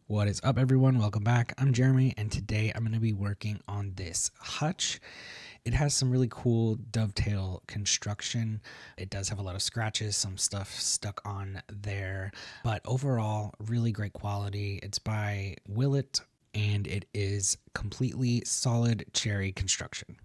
What is up, everyone? Welcome back. I'm Jeremy, and today I'm going to be working on this Hutch. It has some really cool dovetail construction. It does have a lot of scratches, some stuff stuck on there, but overall, really great quality. It's by Willet, and it is completely solid cherry construction.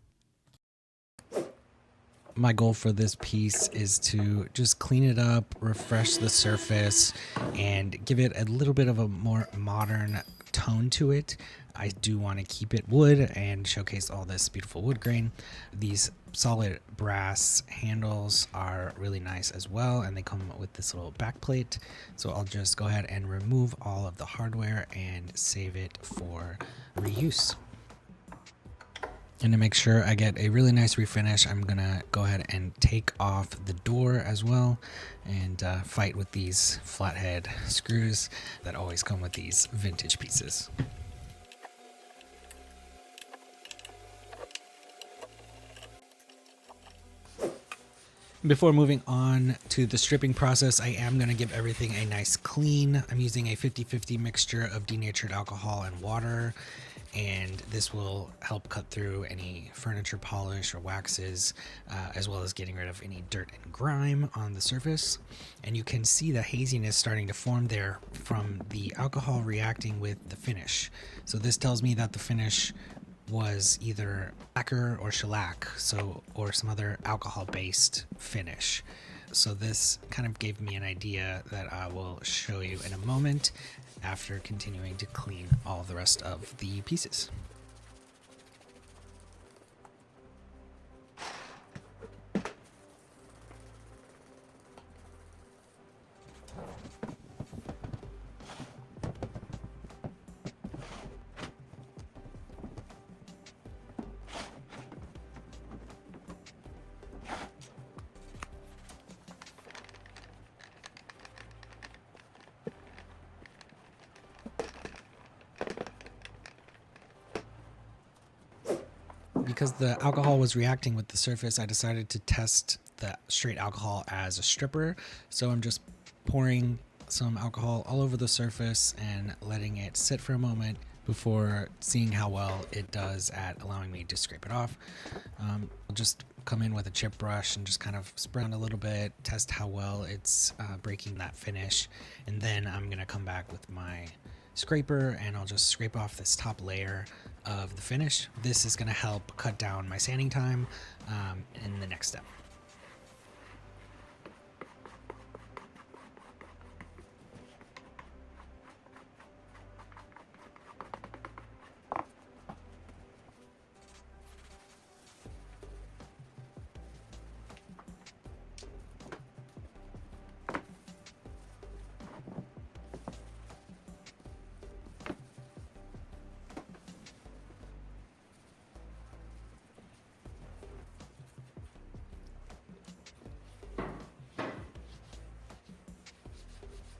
My goal for this piece is to just clean it up, refresh the surface, and give it a little bit of a more modern tone to it. I do want to keep it wood and showcase all this beautiful wood grain. These solid brass handles are really nice as well, and they come with this little back plate. So I'll just go ahead and remove all of the hardware and save it for reuse. And to make sure I get a really nice refinish, I'm gonna go ahead and take off the door as well and fight with these flathead screws that always come with these vintage pieces. Before moving on to the stripping process, I am going to give everything a nice clean. I'm using a 50-50 mixture of denatured alcohol and water, and this will help cut through any furniture polish or waxes, as well as getting rid of any dirt and grime on the surface. And you can see the haziness starting to form there from the alcohol reacting with the finish. So this tells me that the finish was either lacquer or shellac, or some other alcohol-based finish. So this kind of gave me an idea that I will show you in a moment after continuing to clean all the rest of the pieces. Because the alcohol was reacting with the surface, I decided to test the straight alcohol as a stripper. So I'm just pouring some alcohol all over the surface and letting it sit for a moment before seeing how well it does at allowing me to scrape it off. I'll just come in with a chip brush and just kind of spread a little bit, test how well it's breaking that finish, and then I'm gonna come back with my scraper and I'll just scrape off this top layer of the finish. This is going to help cut down my sanding time in the next step.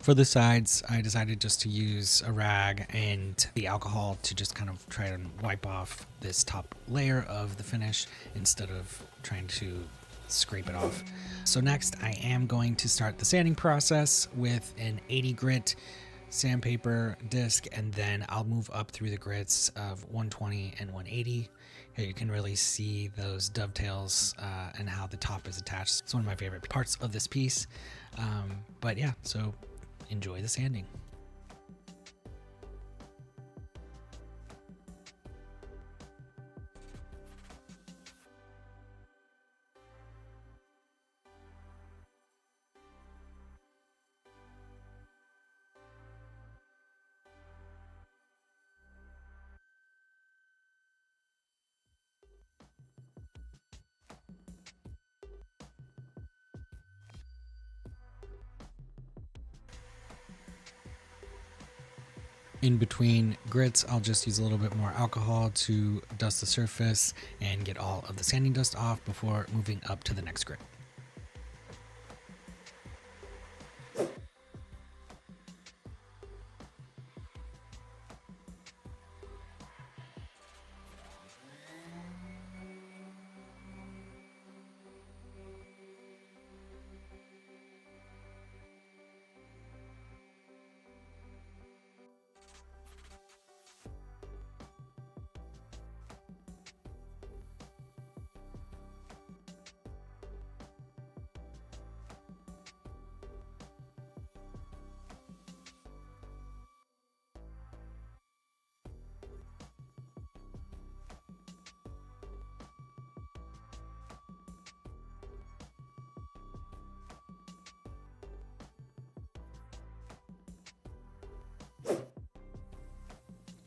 For the sides, I decided just to use a rag and the alcohol to just kind of try and wipe off this top layer of the finish instead of trying to scrape it off. So next, I am going to start the sanding process with an 80 grit sandpaper disc, and then I'll move up through the grits of 120 and 180. Here you can really see those dovetails and how the top is attached. It's one of my favorite parts of this piece. But yeah, so enjoy the sanding. In between grits, I'll just use a little bit more alcohol to dust the surface and get all of the sanding dust off before moving up to the next grit.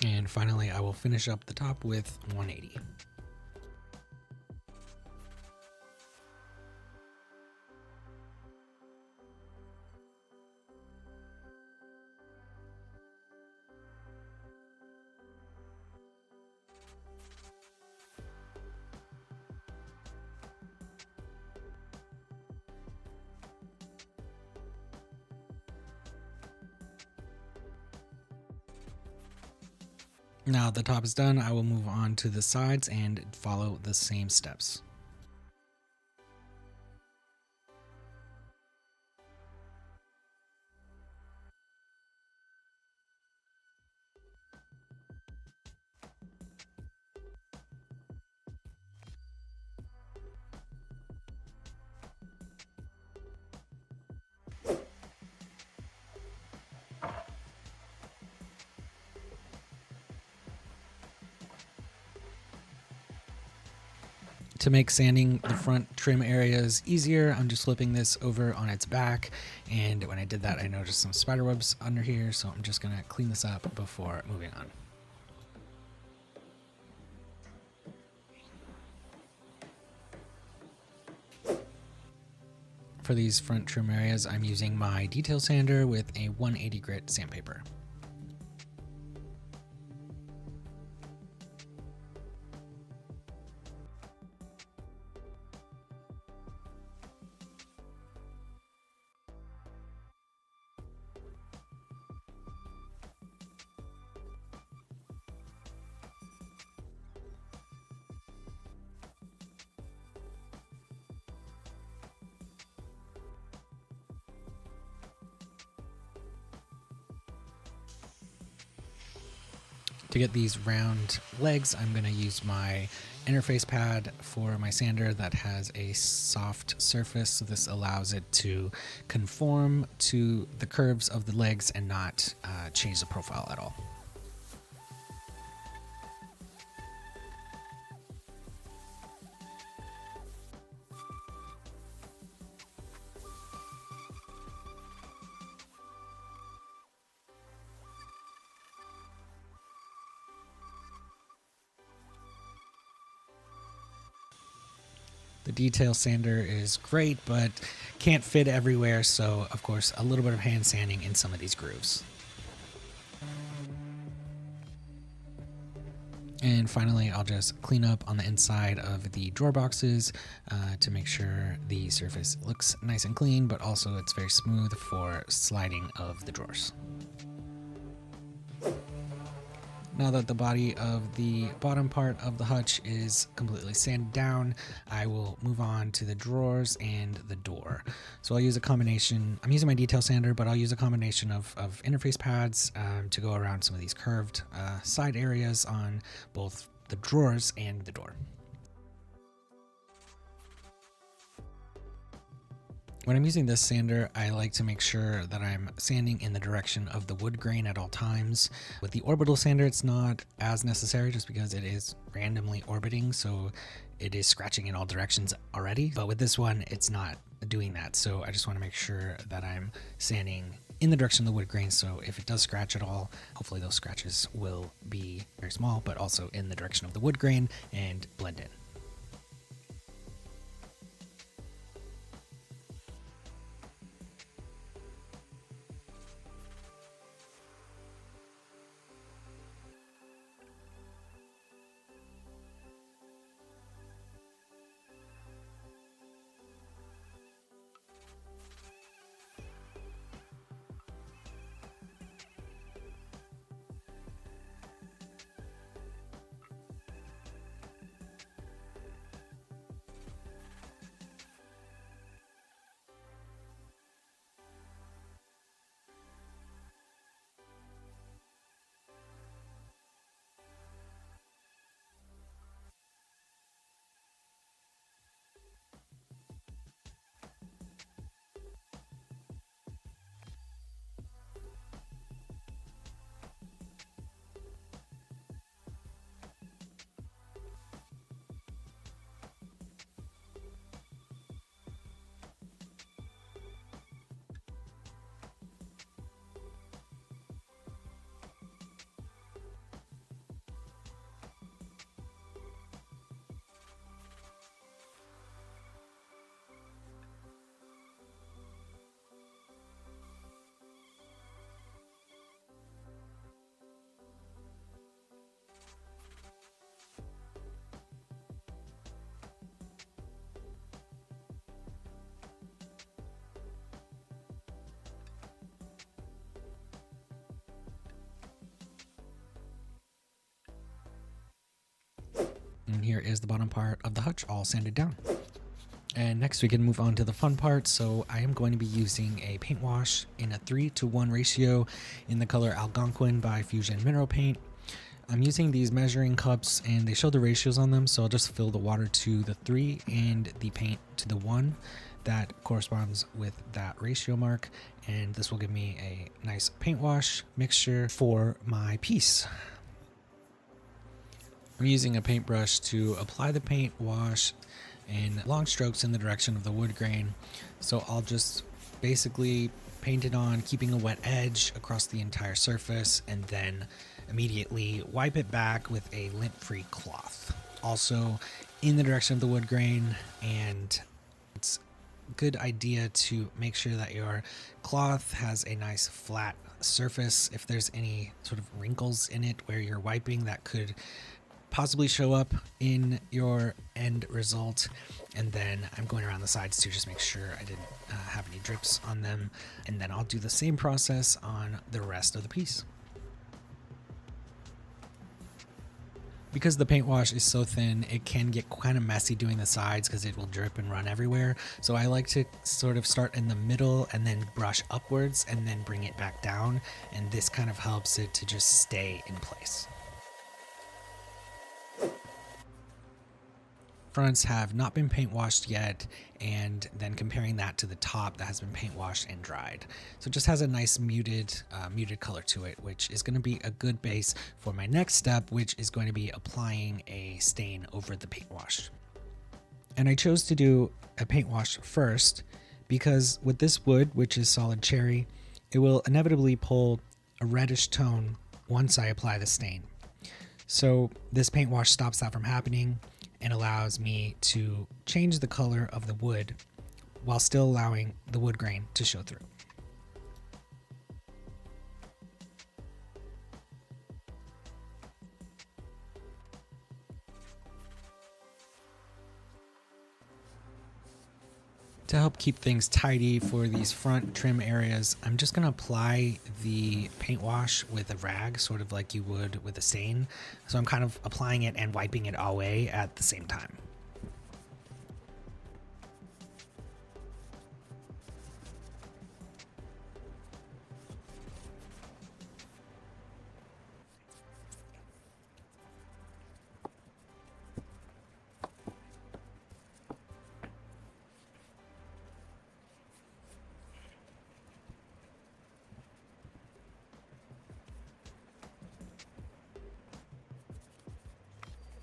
And finally, I will finish up the top with 180. Now the top is done, I will move on to the sides and follow the same steps. To make sanding the front trim areas easier, I'm just flipping this over on its back, and when I did that I noticed some spider webs under here, so I'm just gonna clean this up before moving on. For these front trim areas, I'm using my detail sander with a 180 grit sandpaper. To get these round legs, I'm going to use my interface pad for my sander that has a soft surface, so this allows it to conform to the curves of the legs and not change the profile at all. The detail sander is great, but can't fit everywhere, so of course a little bit of hand sanding in some of these grooves. And finally, I'll just clean up on the inside of the drawer boxes to make sure the surface looks nice and clean, but also it's very smooth for sliding of the drawers. Now that the body of the bottom part of the hutch is completely sanded down, I will move on to the drawers and the door. So I'll use a combination, I'm using my detail sander, but I'll use a combination of interface pads to go around some of these curved side areas on both the drawers and the door. When I'm using this sander, I like to make sure that I'm sanding in the direction of the wood grain at all times. With the orbital sander, it's not as necessary just because it is randomly orbiting, so it is scratching in all directions already. But with this one, it's not doing that, so I just want to make sure that I'm sanding in the direction of the wood grain, so if it does scratch at all, hopefully those scratches will be very small, but also in the direction of the wood grain and blend in. here is the bottom part of the hutch all sanded down. And next we can move on to the fun part. So I am going to be using a paint wash in a 3:1 ratio in the color Algonquin by Fusion Mineral Paint. I'm using these measuring cups and they show the ratios on them, so I'll just fill the water to the 3 and the paint to the 1. That corresponds with that ratio mark, and this will give me a nice paint wash mixture for my piece. I'm using a paintbrush to apply the paint wash in long strokes in the direction of the wood grain. So I'll just basically paint it on, keeping a wet edge across the entire surface, and then immediately wipe it back with a lint-free cloth. Also in the direction of the wood grain, and it's a good idea to make sure that your cloth has a nice flat surface. If there's any sort of wrinkles in it where you're wiping, that could possibly show up in your end result. And then I'm going around the sides to just make sure I didn't have any drips on them, and then I'll do the same process on the rest of the piece. Because the paint wash is so thin, it can get kind of messy doing the sides because it will drip and run everywhere. So I like to sort of start in the middle and then brush upwards and then bring it back down, and this kind of helps it to just stay in place. Fronts have not been paint washed yet, and then comparing that to the top that has been paint washed and dried. So it just has a nice muted color to it, which is going to be a good base for my next step, which is going to be applying a stain over the paint wash. And I chose to do a paint wash first because with this wood, which is solid cherry, it will inevitably pull a reddish tone once I apply the stain. So this paint wash stops that from happening and allows me to change the color of the wood while still allowing the wood grain to show through. To help keep things tidy for these front trim areas, I'm just going to apply the paint wash with a rag, sort of like you would with a stain. So I'm kind of applying it and wiping it away at the same time.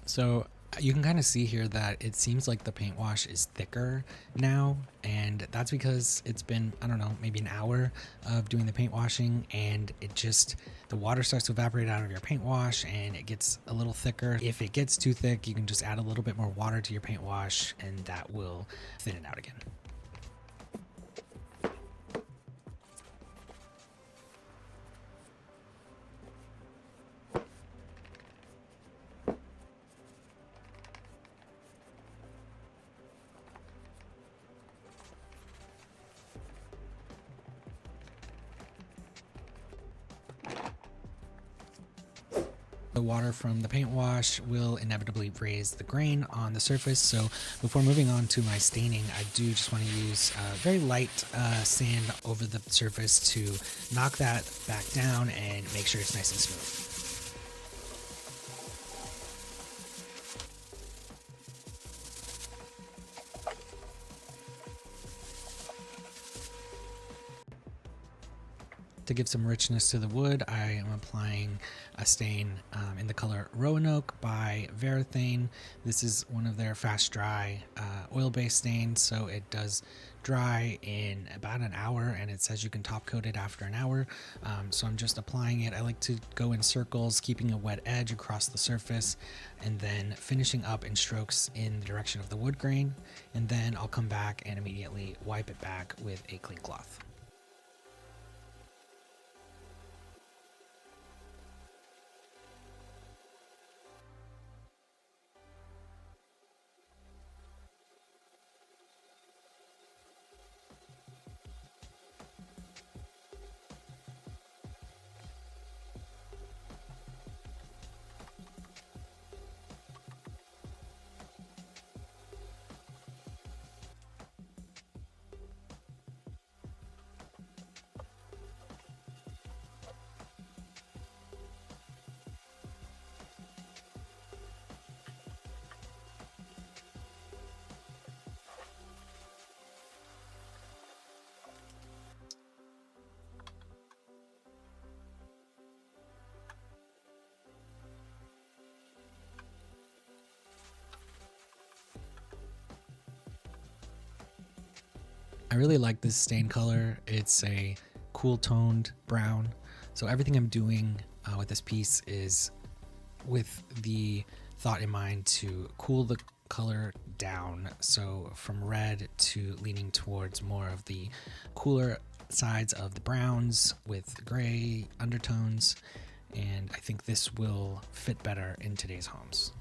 So you can kind of see here that it seems like the paint wash is thicker now, and that's because it's been, I don't know, maybe an hour of doing the paint washing, and the water starts to evaporate out of your paint wash and it gets a little thicker. If it gets too thick, you can just add a little bit more water to your paint wash and that will thin it out again. The water from the paint wash will inevitably raise the grain on the surface, so before moving on to my staining, I do just want to use very light sand over the surface to knock that back down and make sure it's nice and smooth. To give some richness to the wood, I am applying a stain in the color Roanoke by Varathane. This is one of their fast dry oil-based stains, so it does dry in about an hour, and it says you can top coat it after an hour. So I'm just applying it. I like to go in circles, keeping a wet edge across the surface, and then finishing up in strokes in the direction of the wood grain, and then I'll come back and immediately wipe it back with a clean cloth. I really like this stain color. It's a cool toned brown. So everything I'm doing with this piece is with the thought in mind to cool the color down. So from red to leaning towards more of the cooler sides of the browns with gray undertones. And I think this will fit better in today's homes.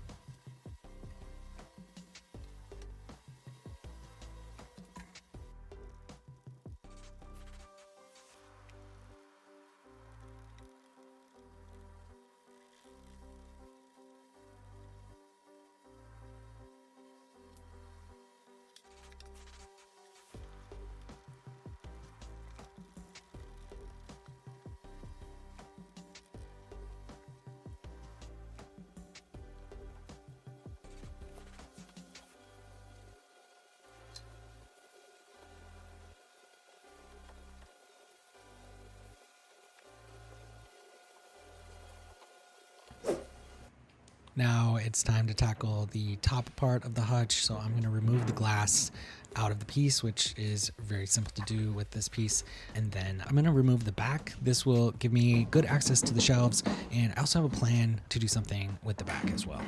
Now it's time to tackle the top part of the hutch. So I'm going to remove the glass out of the piece, which is very simple to do with this piece. And then I'm going to remove the back. This will give me good access to the shelves. And I also have a plan to do something with the back as well.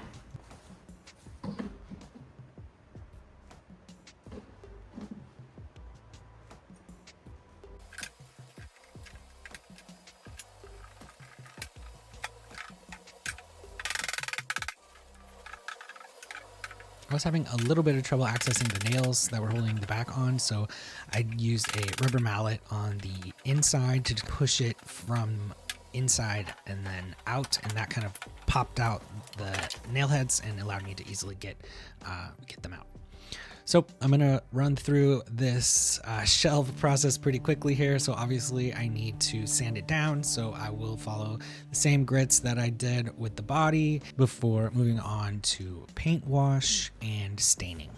I was having a little bit of trouble accessing the nails that were holding the back on, so I used a rubber mallet on the inside to push it from inside and then out, and that kind of popped out the nail heads and allowed me to easily get them out. So I'm gonna run through this shelf process pretty quickly here. So obviously I need to sand it down. So I will follow the same grits that I did with the body before moving on to paint wash and staining.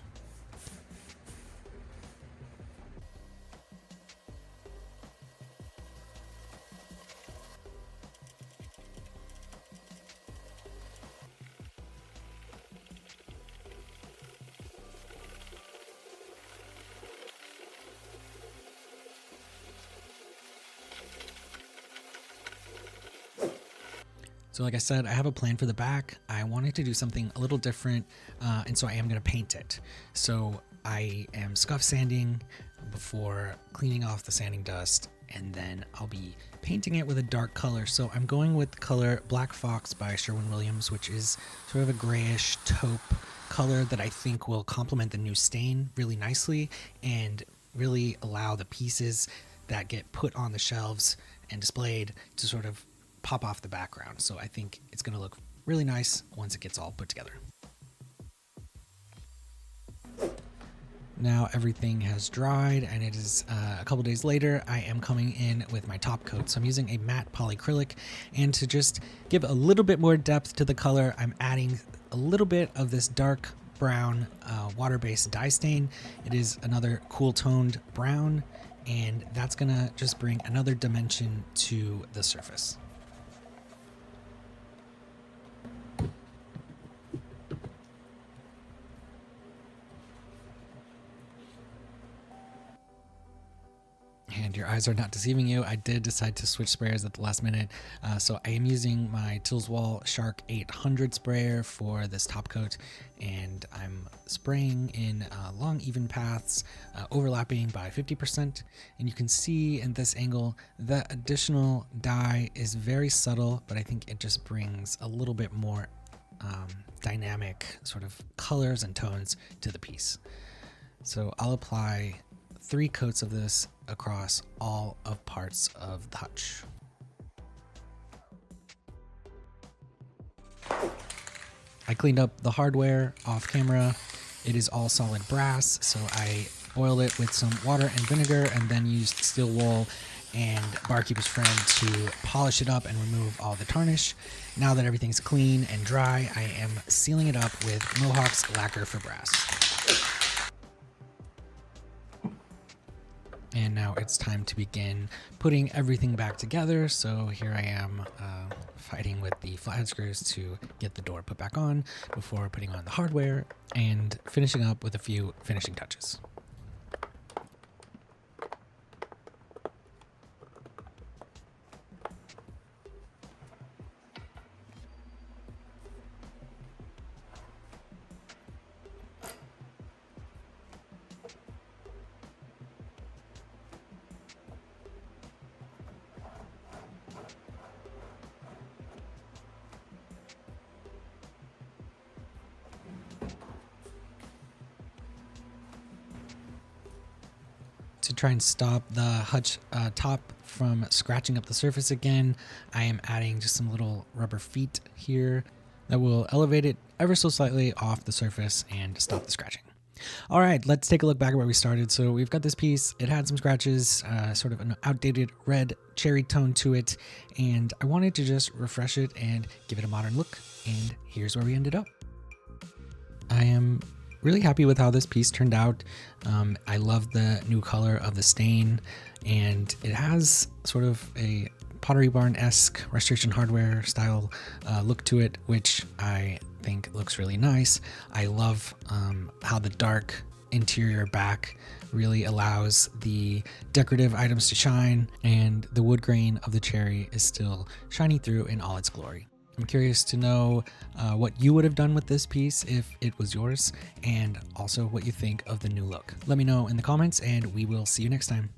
So like I said, I have a plan for the back. I wanted to do something a little different, and so I am going to paint it. So I am scuff sanding before cleaning off the sanding dust, and then I'll be painting it with a dark color. So I'm going with the color Black Fox by Sherwin-Williams, which is sort of a grayish taupe color that I think will complement the new stain really nicely and really allow the pieces that get put on the shelves and displayed to sort of pop off the background. So I think it's going to look really nice once it gets all put together. Now everything has dried and it is a couple days later. I am coming in with my top coat. So I'm using a matte polyacrylic, and to just give a little bit more depth to the color, I'm adding a little bit of this dark brown water-based dye stain. It is another cool toned brown, and that's gonna just bring another dimension to the surface. And your eyes are not deceiving you. I did decide to switch sprayers at the last minute. So I am using my Tillswall Shark 800 sprayer for this top coat, and I'm spraying in long even paths, overlapping by 50%. And you can see in this angle, the additional dye is very subtle, but I think it just brings a little bit more dynamic sort of colors and tones to the piece. So I'll apply 3 coats of this across all of parts of the hutch. I cleaned up the hardware off camera. It is all solid brass, so I boiled it with some water and vinegar and then used steel wool and Barkeeper's Friend to polish it up and remove all the tarnish. Now that everything's clean and dry, I am sealing it up with Mohawk's lacquer for brass. And now it's time to begin putting everything back together. So here I am fighting with the flathead screws to get the door put back on before putting on the hardware and finishing up with a few finishing touches. To try and stop the Hutch top from scratching up the surface again, I am adding just some little rubber feet here that will elevate it ever so slightly off the surface and stop the scratching. All right, let's take a look back at where we started. So we've got this piece. It had some scratches, sort of an outdated red cherry tone to it, and I wanted to just refresh it and give it a modern look, and here's where we ended up. I am really happy with how this piece turned out. I love the new color of the stain, and it has sort of a Pottery Barn-esque Restoration Hardware style look to it, which I think looks really nice. I love how the dark interior back really allows the decorative items to shine, and the wood grain of the cherry is still shining through in all its glory. I'm curious to know what you would have done with this piece if it was yours, and also what you think of the new look. Let me know in the comments, and we will see you next time.